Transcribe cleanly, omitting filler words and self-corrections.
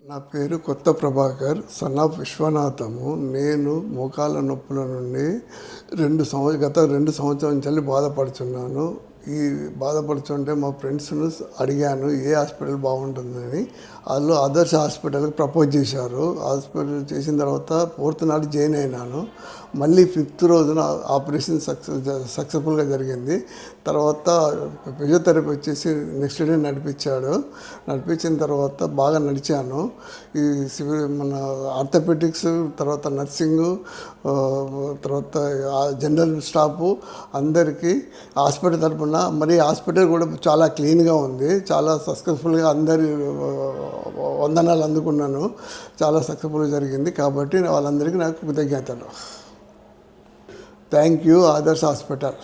నా పేరు కొత్త ప్రభాకర్, సన్ ఆఫ్ విశ్వనాథము. నేను మోకాళ్ళ నొప్పుల నుండి గత 2 సంవత్సరాల నుంచి బాధపడుతున్నాను. ఈ బాధపడుతుంటే మా ఫ్రెండ్స్ను అడిగాను ఏ హాస్పిటల్ బాగుంటుందని. వాళ్ళు ఆదర్శ హాస్పిటల్కి ప్రపోజ్ చేశారు. హాస్పిటల్ చేసిన తర్వాత 4th నాడు జాయిన్ అయినాను. మళ్ళీ 5th రోజున ఆపరేషన్ సక్సెస్ఫుల్గా జరిగింది. తర్వాత ఫిజియోథెరపీ వచ్చేసి నెక్స్ట్ డే నడిపించిన తర్వాత బాగా నడిచాను. ఈ మన ఆర్థోపెటిక్స్, తర్వాత నర్సింగు, తర్వాత జనరల్ స్టాఫ్ అందరికీ హాస్పిటల్ తరపున, మరి హాస్పిటల్ కూడా చాలా క్లీన్గా ఉంది. చాలా సక్సెస్ఫుల్గా అందరి వందనాలు అందుకున్నాను. చాలా సక్సెస్ఫుల్గా జరిగింది. కాబట్టి వాళ్ళందరికీ నాకు కృతజ్ఞతలు. Thank you Adarsh hospital.